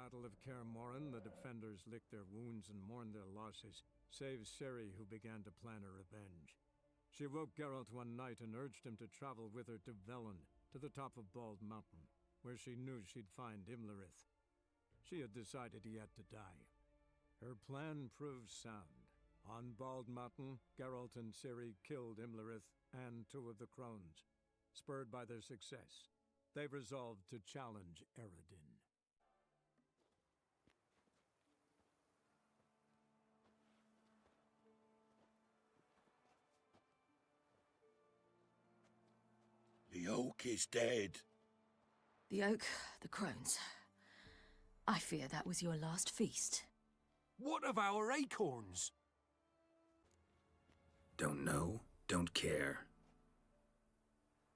Battle of Kaer Morhen, the defenders licked their wounds and mourned their losses, save Ciri, who began to plan a revenge. She woke Geralt one night and urged him to travel with her to Velen, to the top of Bald Mountain, where she knew she'd find Imlerith. She had decided he had to die. Her plan proved sound. On Bald Mountain, Geralt and Ciri killed Imlerith and two of the Crones. Spurred by their success, they resolved to challenge Eredin. The oak is dead. The oak, the crones. I fear that was your last feast. What of our acorns? Don't know, don't care.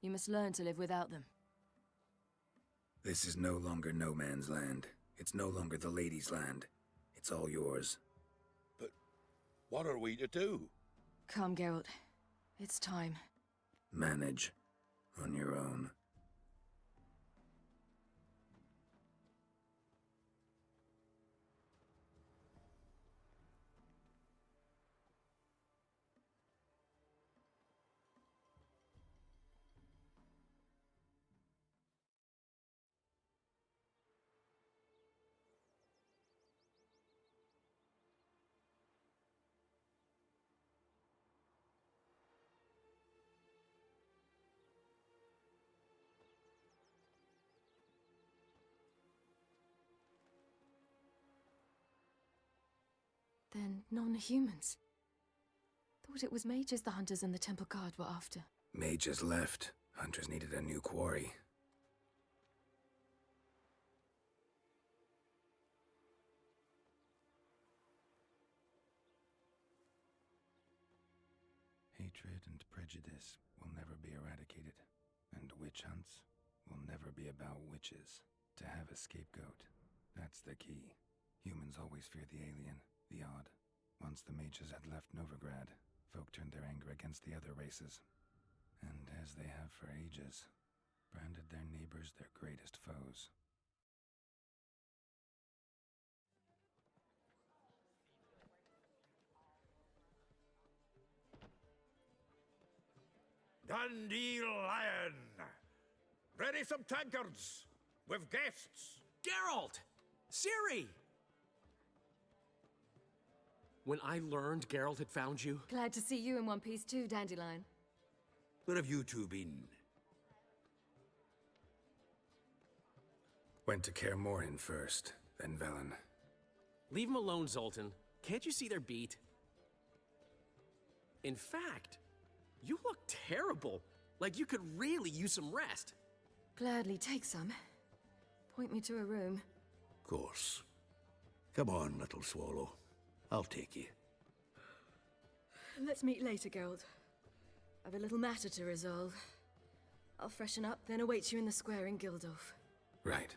You must learn to live without them. This is no longer no man's land. It's no longer the lady's land. It's all yours. But what are we to do? Come, Geralt. It's time. Manage. On your own. Then non-humans. Thought it was mages the hunters and the temple guard were after. Mages left. Hunters needed a new quarry. Hatred and prejudice will never be eradicated, and witch hunts will never be about witches. To have a scapegoat, that's the key. Humans always fear the alien, the odd. Once the mages had left Novigrad, folk turned their anger against the other races. And as they have for ages, branded their neighbors their greatest foes. Dandelion! Ready some tankards! With guests! Geralt! Ciri! When I learned Geralt had found you... Glad to see you in one piece too, Dandelion. Where have you two been? Went to Kaer Morhen first, then Velen. Leave them alone, Zoltan. Can't you see they're beat? In fact, you look terrible. Like you could really use some rest. Gladly take some. Point me to a room. Of course. Come on, little swallow. I'll take you. Let's meet later, Geralt. I've a little matter to resolve. I'll freshen up, then await you in the square in Gildorf. Right.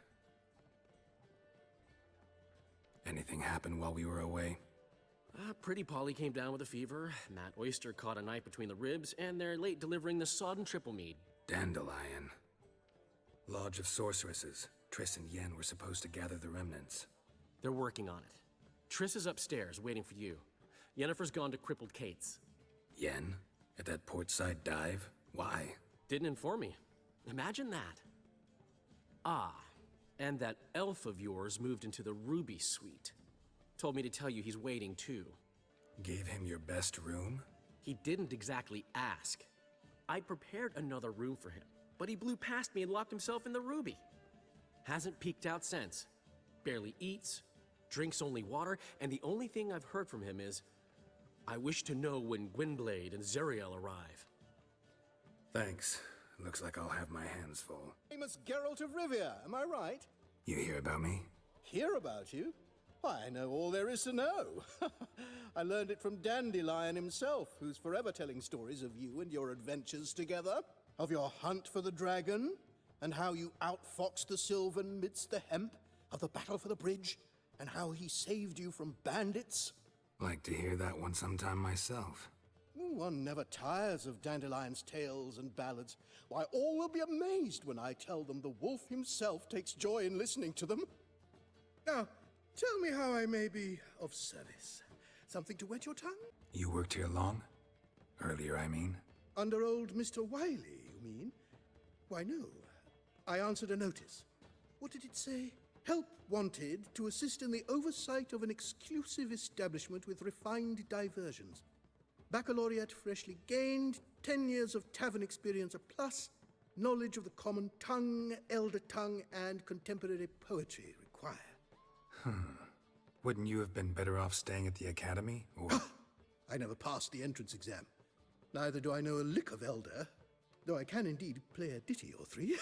Anything happen while we were away? Pretty Polly came down with a fever. Matt Oyster caught a knife between the ribs, and they're late delivering the sodden triple mead. Dandelion. Lodge of Sorceresses. Triss and Yen were supposed to gather the remnants. They're working on it. Triss is upstairs, waiting for you. Yennefer's gone to Crippled Kate's. Yen? At that portside dive? Why? Didn't inform me. Imagine that. Ah, and that elf of yours moved into the Ruby Suite. Told me to tell you he's waiting too. Gave him your best room? He didn't exactly ask. I prepared another room for him, but he blew past me and locked himself in the Ruby. Hasn't peeked out since. Barely eats, drinks only water, and the only thing I've heard from him is, I wish to know when Gwynblade and Zeriel arrive. Thanks. Looks like I'll have my hands full. Famous Geralt of Rivia, am I right? You hear about me? Hear about you? Why, I know all there is to know. I learned it from Dandelion himself, who's forever telling stories of you and your adventures together. Of your hunt for the dragon, and how you outfoxed the Sylvan midst the hemp, of the battle for the bridge, and how he saved you from bandits. Like to hear that one sometime myself. One never tires of Dandelion's tales and ballads. Why, all will be amazed when I tell them the wolf himself takes joy in listening to them. Now, tell me how I may be of service. Something to wet your tongue? You worked here long? Earlier, I mean? Under old Mr. Wiley, you mean? Why, no. I answered a notice. What did it say? Help wanted to assist in the oversight of an exclusive establishment with refined diversions. Baccalaureate freshly gained, 10 years of tavern experience a plus, knowledge of the common tongue, elder tongue, and contemporary poetry required. Wouldn't you have been better off staying at the academy, or...? I never passed the entrance exam. Neither do I know a lick of elder, though I can indeed play a ditty or three.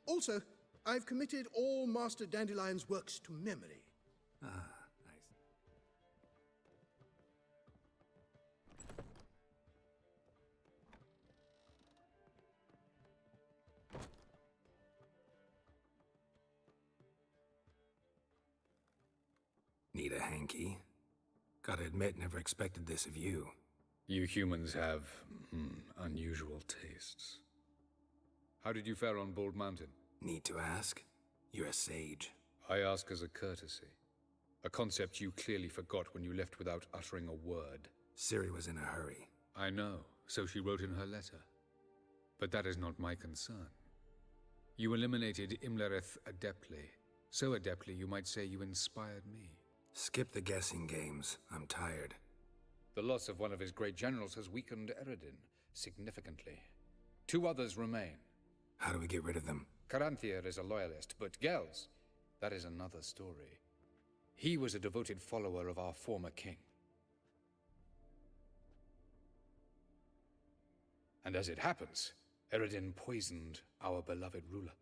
Also, I've committed all Master Dandelion's works to memory. Ah, I see. Need a hanky? Gotta admit, never expected this of you. You humans have, unusual tastes. How did you fare on Bald Mountain? Need to ask? You're a sage. I ask as a courtesy. A concept you clearly forgot when you left without uttering a word. Ciri was in a hurry. I know, so she wrote in her letter. But that is not my concern. You eliminated Imlerith adeptly. So adeptly you might say you inspired me. Skip the guessing games. I'm tired. The loss of one of his great generals has weakened Eredin significantly. 2 others remain. How do we get rid of them? Caranthier is a loyalist, but Gels, that is another story. He was a devoted follower of our former king. And as it happens, Eredin poisoned our beloved ruler.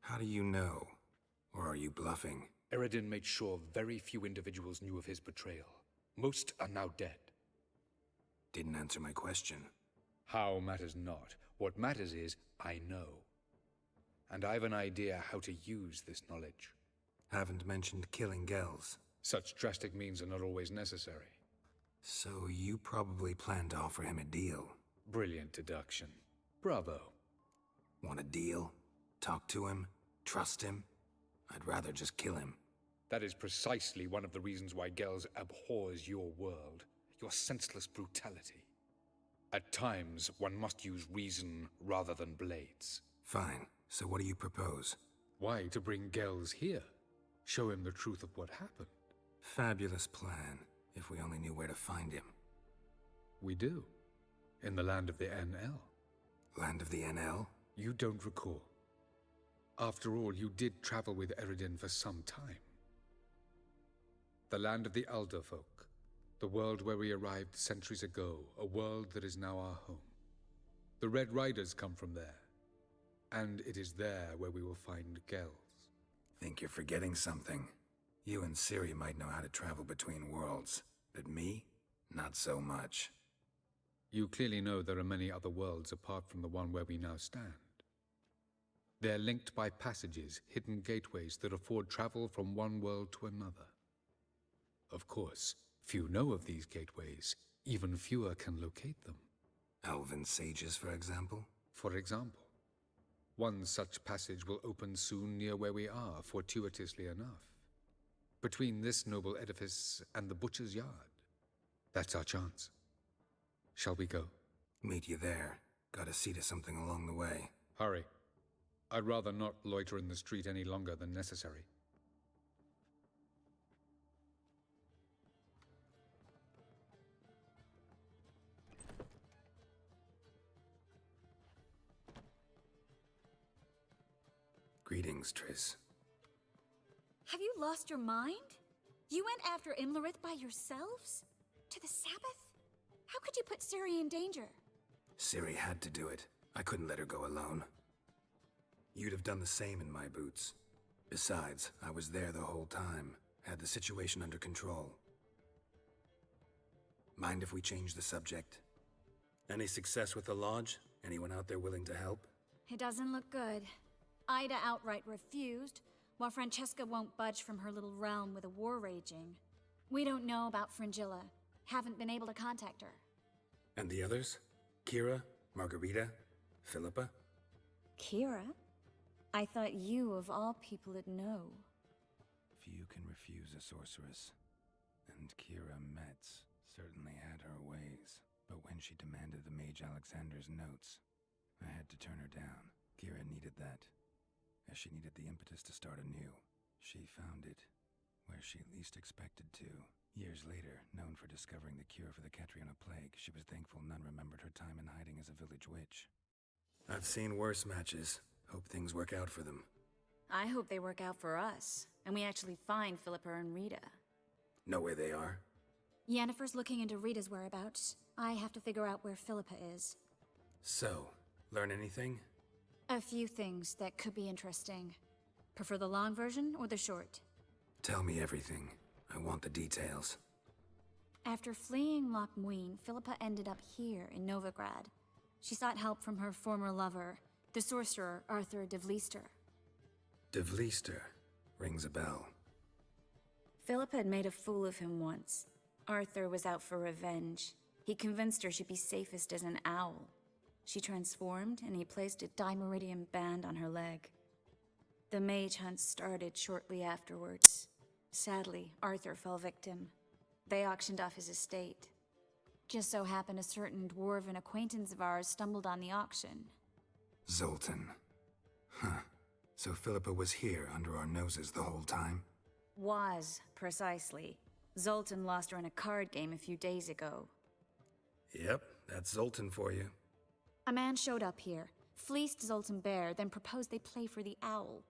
How do you know? Or are you bluffing? Eredin made sure very few individuals knew of his betrayal. Most are now dead. Didn't answer my question. How matters not. What matters is, I know. And I've an idea how to use this knowledge. Haven't mentioned killing Gels. Such drastic means are not always necessary. So you probably plan to offer him a deal. Brilliant deduction. Bravo. Want a deal? Talk to him? Trust him? I'd rather just kill him. That is precisely one of the reasons why Gels abhors your world. Your senseless brutality. At times, one must use reason rather than blades. Fine. So what do you propose? Why, to bring Gels here. Show him the truth of what happened. Fabulous plan, if we only knew where to find him. We do. In the land of the NL. Land of the NL? You don't recall. After all, you did travel with Eredin for some time. The land of the Elder folk. The world where we arrived centuries ago. A world that is now our home. The Red Riders come from there. And it is there where we will find Gels. Think you're forgetting something. You and Ciri might know how to travel between worlds. But me? Not so much. You clearly know there are many other worlds apart from the one where we now stand. They're linked by passages, hidden gateways that afford travel from one world to another. Of course, few know of these gateways. Even fewer can locate them. Elven sages, for example? For example. One such passage will open soon near where we are, fortuitously enough. Between this noble edifice and the butcher's yard. That's our chance. Shall we go? Meet you there. Gotta see to something along the way. Hurry. I'd rather not loiter in the street any longer than necessary. Greetings, Triss. Have you lost your mind? You went after Imlerith by yourselves? To the Sabbath? How could you put Ciri in danger? Ciri had to do it. I couldn't let her go alone. You'd have done the same in my boots. Besides, I was there the whole time. Had the situation under control. Mind if we change the subject? Any success with the Lodge? Anyone out there willing to help? It doesn't look good. Ida outright refused, while Francesca won't budge from her little realm with a war raging. We don't know about Fringilla. Haven't been able to contact her. And the others? Kira? Margarita? Philippa? Kira? I thought you, of all people, would know. Few can refuse a sorceress. And Kira Metz certainly had her ways. But when she demanded the Mage Alexander's notes, I had to turn her down. Kira needed that, as she needed the impetus to start anew. She found it where she least expected to. Years later, known for discovering the cure for the Catriona plague, she was thankful none remembered her time in hiding as a village witch. I've seen worse matches. Hope things work out for them. I hope they work out for us, and we actually find Philippa and Rita. Know where they are? Yennefer's looking into Rita's whereabouts. I have to figure out where Philippa is. So, learn anything? A few things that could be interesting. Prefer the long version or the short? Tell me everything. I want the details. After fleeing Loch Muin, Philippa ended up here in Novigrad. She sought help from her former lover, the sorcerer Arthur de Vlister. De Vlister rings a bell. Philippa had made a fool of him once. Arthur was out for revenge. He convinced her she'd be safest as an owl. She transformed, and he placed a dimeridium band on her leg. The mage hunt started shortly afterwards. Sadly, Arthur fell victim. They auctioned off his estate. Just so happened a certain dwarven acquaintance of ours stumbled on the auction. Zoltan. Huh. So Philippa was here under our noses the whole time? Was, precisely. Zoltan lost her in a card game a few days ago. Yep, that's Zoltan for you. A man showed up here, fleeced Zoltan bare, then proposed they play for the owl.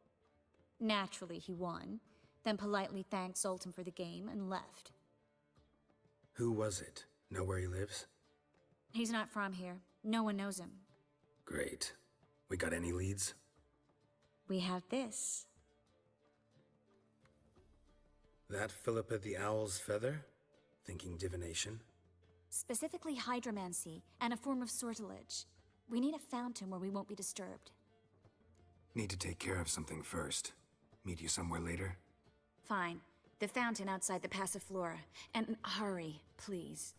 Naturally, he won, then politely thanked Zoltan for the game and left. Who was it? Know where he lives? He's not from here. No one knows him. Great. We got any leads? We have this. That Philippa the Owl's feather? Thinking divination? Specifically hydromancy, and a form of sortilege. We need a fountain where we won't be disturbed. Need to take care of something first. Meet you somewhere later? Fine. The fountain outside the Passiflora. And hurry, please.